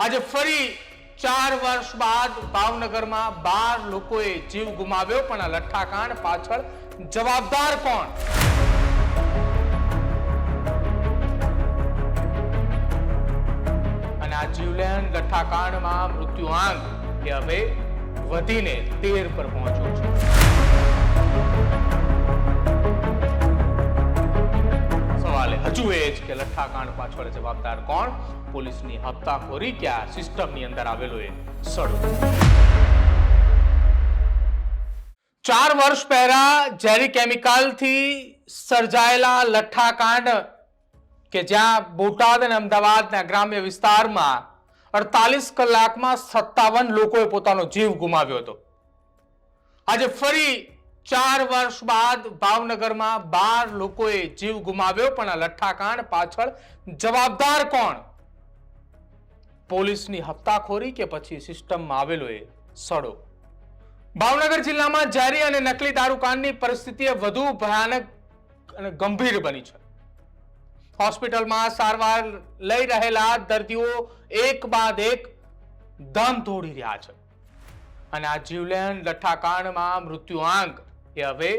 આજે ફરી 4 વર્ષ બાદ ભાવનગરમાં 12 લોકોએ જીવ ગુમાવ્યો, પણ આ લઠ્ઠાકાંડ પાછળ જવાબદાર કોણ? અને આ જીવલેણ લઠ્ઠાકાંડમાં મૃત્યુઆંક એ હવે વધીને 13 પર પહોંચ્યો છે. સવાલ હજુ એ જ કે લઠ્ઠાકાંડ પાછળ જવાબદાર કોણ? પોલીસની હપ્તાખોરી કે આ સિસ્ટમની અંદર આવેલો એ સડો? 4 વર્ષ પહેલા ઝેરી કેમિકલથી સર્જાયેલા લઠ્ઠાકાંડ કે જ્યાં બોટાદ અને અમદાવાદના ગ્રામ્ય વિસ્તારમાં 48 કલાકમાં 57 લોકોએ પોતાનો જીવ ગુમાવ્યો હતો. આજે ફરી 4 વર્ષ બાદ ભાવનગરમાં 12 લોકોએ જીવ ગુમાવ્યો, પણ આ લઠ્ઠાકાંડ પાછળ જવાબદાર કોણ? પોલીસની હપ્તાખોરી કે પછી સિસ્ટમમાં આવેલો એ સડો? ભાવનગર જિલ્લામાં ઝેરી અને નકલી દારૂકાંડની પરિસ્થિતિ વધુ ભયાનક અને ગંભીર બની છે. હોસ્પિટલમાં સારવાર લઈ રહેલા દર્દીઓ એક બાદ એક દમ તોડી રહ્યા છે, અને આ જીવલેણ લઠ્ઠાકાંડમાં મૃત્યુઆંક એ હવે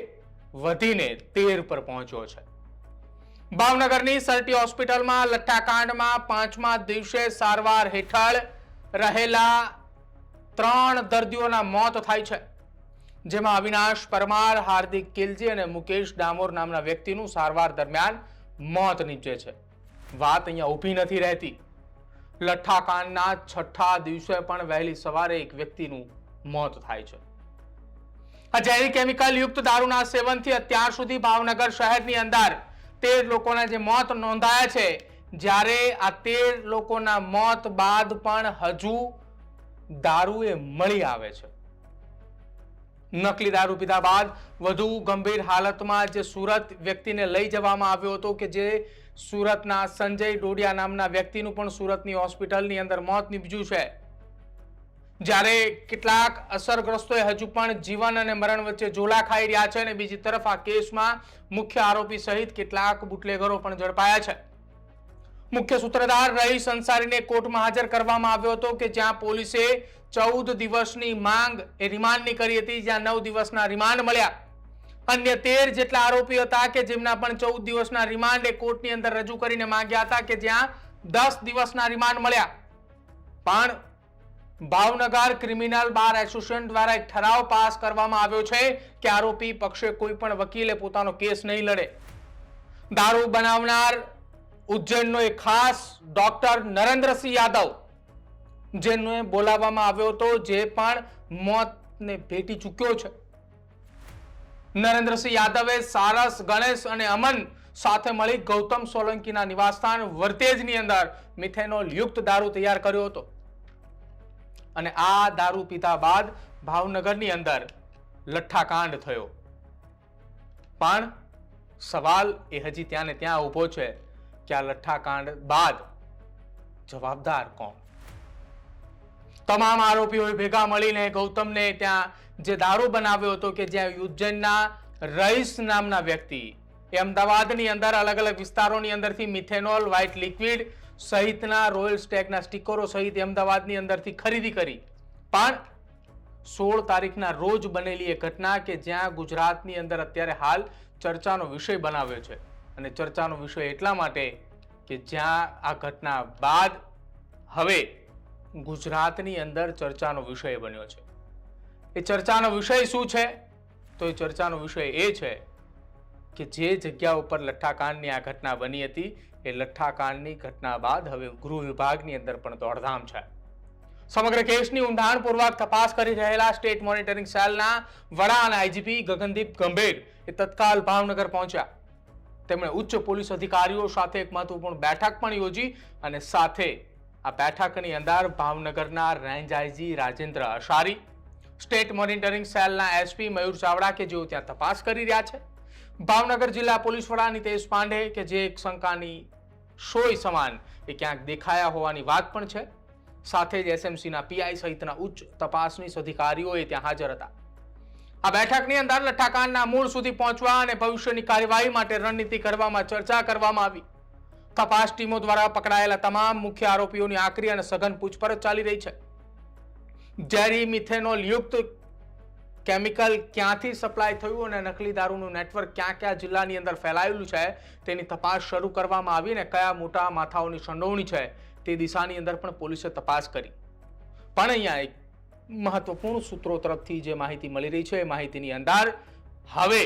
વધીને 13 પર પહોંચ્યો છે. ભાવનગરની સરટી હોસ્પિટલમાં લઠ્ઠાકાંડમાં 5મા દિવસે સારવાર હેઠળ રહેલા 3 દર્દીઓના મોત થાય છે, જેમાં અવિનાશ પરમાર, હાર્દિક કિલજી અને મુકેશ ડામોર નામના વ્યક્તિનું સારવાર દરમિયાન મોત નીપજે છે. વાત અહીંયા ઊભી નથી રહેતી. લઠ્ઠાકાંડના 6થા દિવસે પણ વહેલી સવારે એક વ્યક્તિનું મોત થાય છે. આ ઝેરી કેમિકલ યુક્ત દારૂના સેવનથી અત્યાર સુધી ભાવનગર શહેરની અંદર 13 લોકોના જે મોત નોંધાયા છે, જ્યારે આ 13 લોકોના મોત બાદ પણ હજુ દારૂ એ મળી આવે છે. નકલી દારૂ પીધા બાદ વધુ ગંભીર હાલતમાં જે સુરત વ્યક્તિને લઈ જવામાં આવ્યો હતો, કે જે સુરતના સંજય ડોડિયા નામના વ્યક્તિનું પણ સુરતની હોસ્પિટલની અંદર મોત નીપજ્યું છે. જ્યારે કેટલાક અસરગ્રસ્તોએ હજુ પણ જીવન અને મરણ વચ્ચે ઝોલા ખાઈ રહ્યા છે, અને બીજી તરફ આ કેસમાં મુખ્ય આરોપી સહિત કેટલાક બુટલેગરો પણ ઝડપાયા છે. મુખ્ય સૂત્રધાર રહીશ અંસારીને કોર્ટમાં હાજર કરવામાં આવ્યો હતો, કે જ્યાં પોલીસે 14 દિવસની માંગ એ રિમાન્ડની કરી હતી, જ્યાં 9 દિવસના રિમાન્ડ મળ્યા. અન્ય 13 જેટલા આરોપી હતા કે જેમના પણ 14 દિવસના રિમાન્ડ એ કોર્ટની અંદર રજૂ કરીને માંગ્યા હતા, કે જ્યાં 10 દિવસના રિમાન્ડ મળ્યા. પણ ભાવનગર ક્રિમિનલ બાર એસોસિએશન દ્વારા એક ઠરાવ પાસ કરવામાં આવ્યો છે કે આરોપી પક્ષે કોઈ પણ વકીલે પોતાનો કેસ નહીં લડે. દારૂ બનાવનાર ઉજ્જૈનનો એક ખાસ ડોક્ટર નરેન્દ્રસિંહ યાદવ, જેને બોલાવવામાં આવ્યો હતો, જે પણ મોતને ભેટી ચૂક્યો છે. નરેન્દ્રસિંહ યાદવે સારસ, ગણેશ અને અમન સાથે મળી ગૌતમ સોલંકીના નિવાસસ્થાન વર્તેજની અંદર મિથેનોલ યુક્ત દારૂ તૈયાર કર્યો હતો, અને આ દારૂ પીધા બાદ ભાવનગરની અંદર લઠ્ઠાકાંડ થયો. પણ સવાલ એ હજી ત્યાં ને ત્યાં ઊભો છે કે આ લઠ્ઠાકાંડ બાદ જવાબદાર કોણ? તમામ આરોપીઓએ ભેગા મળીને ગૌતમને ત્યાં જે દારૂ બનાવ્યો હતો, કે જ્યાં ઉજ્જૈનના રહીશ નામના વ્યક્તિ એ અમદાવાદની અંદર અલગ અલગ વિસ્તારોની અંદરથી મિથેનોલ, વ્હાઇટ લિક્વિડ સહિતના રોયલ સ્ટેગના સ્ટીકરો સહિત અમદાવાદની અંદરથી ખરીદી કરી. પણ 16 તારીખના રોજ બનેલી એ ઘટના કે જ્યાં ગુજરાતની અંદર અત્યારે હાલ ચર્ચાનો વિષય બનાવ્યો છે, અને ચર્ચાનો વિષય એટલા માટે કે જ્યાં આ ઘટના બાદ હવે ગુજરાતની અંદર ચર્ચાનો વિષય બન્યો છે. એ ચર્ચાનો વિષય શું છે? તો એ ચર્ચાનો વિષય એ છે કે જે જગ્યા ઉપર લઠ્ઠાકાંડની આ ઘટના બની હતી, એ લઠ્ઠાકાંડની ઘટના બાદ હવે ગૃહ વિભાગની અંદર પણ દોડધામ છે. સમગ્ર કેસની ઊંડાણપૂર્વક તપાસ કરી રહેલા સ્ટેટ મોનિટરિંગ સેલના વડા અને આઈજીપી ગગનદીપ ગંભીર એ તત્કાલ ભાવનગર પહોંચ્યા. તેમણે ઉચ્ચ પોલીસ અધિકારીઓ સાથે એક મહત્વપૂર્ણ બેઠક પણ યોજી, અને સાથે આ બેઠકની અંદર ભાવનગરના range IG Rajendra Ashari, state monitoring સેલના એસપી મયુર ચાવડા કે જેઓ ત્યાં તપાસ કરી રહ્યા છે, ભાવનગર જિલ્લા પોલીસ વડા નિતેશ પાંડે કે જે એક શંકાની શોય સમાન એ ક્યાંક દેખાયા હોવાની વાત પણ છે, સાથે જ એસએમસીના પીઆઈ સહિતના ઉચ્ચ તપાસનીશ અધિકારીઓ એ ત્યાં હાજર હતા. આ બેઠકની અંદર લઠ્ઠાકાંડના મૂળ સુધી પહોંચવા અને ભવિષ્યની કાર્યવાહી માટે રણનીતિ કરવામાં ચર્ચા કરવામાં આવી. તપાસ ટીમો દ્વારા પકડાયેલા તમામ મુખ્ય આરોપીઓની આકરી અને સઘન પૂછપરછ ચાલી રહી છે. ઝેરી મિથેનોલ યુક્ત કેમિકલ ક્યાંથી સપ્લાય થયું અને નકલી દારૂનું નેટવર્ક ક્યાં ક્યાં જિલ્લાની અંદર ફેલાયેલું છે તેની તપાસ શરૂ કરવામાં આવી અને કયા મોટા માથાઓની સંડોવણી છે તે દિશાની અંદર પણ પોલીસે તપાસ કરી. પણ અહીંયા એક મહત્વપૂર્ણ સૂત્રો તરફથી જે માહિતી મળી રહી છે એ માહિતીની અંદર હવે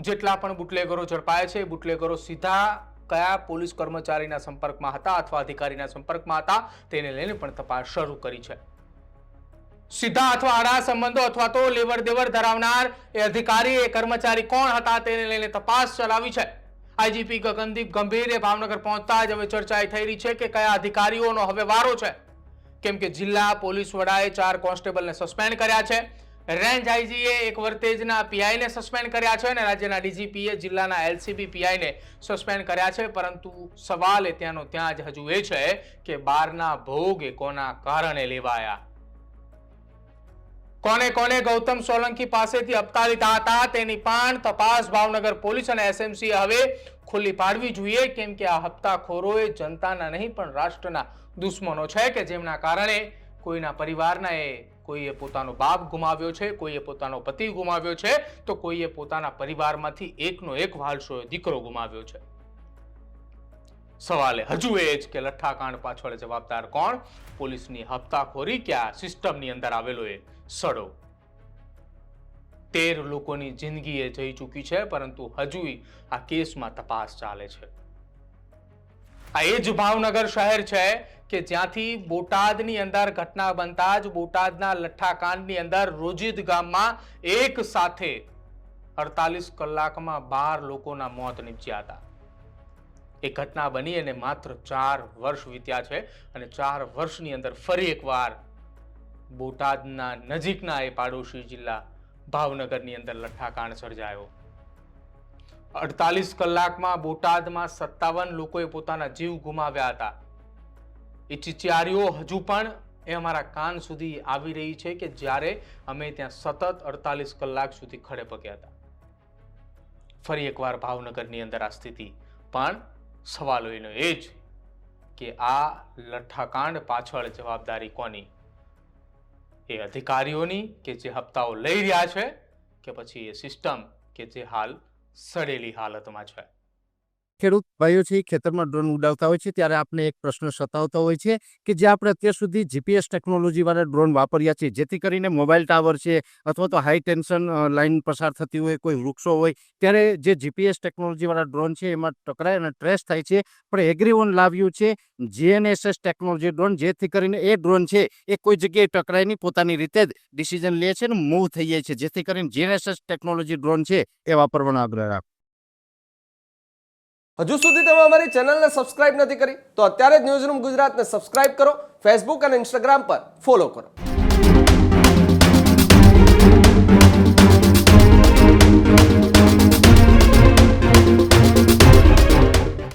જેટલા પણ બુટલેગરો ઝડપાયા છે બુટલેગરો સીધા કયા પોલીસ કર્મચારીના સંપર્કમાં હતા અથવા અધિકારીના સંપર્કમાં હતા તેને લઈને પણ તપાસ શરૂ કરી છે. સીધા અથવા આડા સંબંધો અથવા તો લેવડ દેવડ ધરાવનાર એ અધિકારી એ કર્મચારી કોણ હતા તેને લઈને તપાસ ચલાવી છે. આઈજીપી ગગનદીપ ગંભીરે ભાવનગર પહોંચતા જ હવે ચર્ચા થઈ રહી છે કે કયા અધિકારીઓનો હવે વારો છે. કેમ કે જિલ્લા પોલીસ વડાએ 4 કોન્સ્ટેબલને સસ્પેન્ડ કર્યા છે. રેન્જ આઈજીએ એક વર્તેજના પીઆઈને સસ્પેન્ડ કર્યા છે અને રાજ્યના ડીજીપીએ જિલ્લાના એલસીબી પીઆઈને સસ્પેન્ડ કર્યા છે. પરંતુ સવાલ એ ત્યાંનો ત્યાં જ હજુ એ છે કે બારના ભોગ એ કોના કારણે લેવાયા, કોને કોને ગૌતમ સોલંકી પાસેથી હપ્તા લીધા હતા તેની પણ તપાસ ભાવનગર પોલીસ અને એસએમસી હવે ખુલ્લી પાડવી જોઈએ. કેમ કે આ હપ્તાખોરોએ જનતાના નહીં પણ રાષ્ટ્રના દુશ્મનો છે કે જેમના કારણે કોઈના પરિવારના કોઈએ પોતાનો બાપ ગુમાવ્યો છે, કોઈએ પોતાનો પતિ ગુમાવ્યો છે, તો કોઈએ પોતાના પરિવારમાંથી એકનો એક વાલશો દીકરો ગુમાવ્યો છે. સવાલ હજુ એ જ કે લઠ્ઠાકાંડ પાછળ જવાબદાર કોણ? પોલીસની હપ્તાખોરી કે આ સિસ્ટમની અંદર આવેલો એ સડો? 13 લોકોની જિંદગી એ જઈ ચૂકી છે પરંતુ હજુ આ કેસમાં તપાસ ચાલે છે. આ એ જ ભાવનગર શહેર છે કે જ્યાંથી બોટાદની અંદર ઘટના બનતા જ બોટાદના લઠ્ઠાકાંડની અંદર રોજિદ ગામમાં એક સાથે 48 કલાકમાં 12 લોકોના મોત નીપજ્યા હતા. એ ઘટના બની અને માત્ર 4 વર્ષ વીત્યા છે અને 4 વર્ષની અંદર ફરી એકવાર બોટાદના નજીકના એ પાડોશી જિલ્લા ભાવનગરની અંદર લઠ્ઠાકાંડ સર્જાયો. 48 કલાકમાં બોટાદમાં 57 લોકોએ પોતાના જીવ ગુમાવ્યા હતા. એ ચિચિયારીઓ હજુ પણ એ અમારા કાન સુધી આવી રહી છે કે જ્યારે અમે ત્યાં સતત 48 કલાક સુધી ખડે પગ્યા હતા. ફરી એકવાર ભાવનગરની અંદર આ સ્થિતિ, પણ સવાલો એનો એ જ કે આ લઠ્ઠાકાંડ પાછળ જવાબદારી કોની? એ અધિકારીઓની કે જે હપ્તાઓ લઈ રહ્યા છે કે પછી એ સિસ્ટમ કે જે હાલ સડેલી હાલતમાં છે? ખેડૂત ભાઈઓ છે ખેતરમાં ડ્રોન ઉડાવતા હોય છે ત્યારે આપણે એક પ્રશ્ન સતાવતો હોય છે કે જે આપણે અત્યાર સુધી જીપીએસ ટેકનોલોજીવાળા ડ્રોન વાપર્યા છે જેથી કરીને મોબાઈલ ટાવર છે અથવા તો હાઈ ટેન્શન લાઇન પસાર થતી હોય, કોઈ વૃક્ષો હોય, ત્યારે જે જીપીએસ ટેકનોલોજીવાળા ડ્રોન છે એમાં ટકરાય અને ટ્રેસ થાય છે. પણ એગ્રીઓન લાવ્યું છે જીએનએસએસ ટેકનોલોજી ડ્રોન, જેથી કરીને એ ડ્રોન છે એ કોઈ જગ્યાએ ટકરાય નહીં, પોતાની રીતે જ ડિસિઝન લે છે અને મૂવ થઈ જાય છે. જેથી કરીને જીએનએસએસ ટેકનોલોજી ડ્રોન છે એ વાપરવાનો આગ્રહ રાખો. હજુ સુધી તમે અમારી ચેનલને સબસ્ક્રાઇબ નથી કરી તો અત્યારે જ ન્યૂઝરૂમ ગુજરાતને સબસ્ક્રાઇબ કરો, ફેસબુક અને ઇન્સ્ટાગ્રામ પર ફોલો કરો.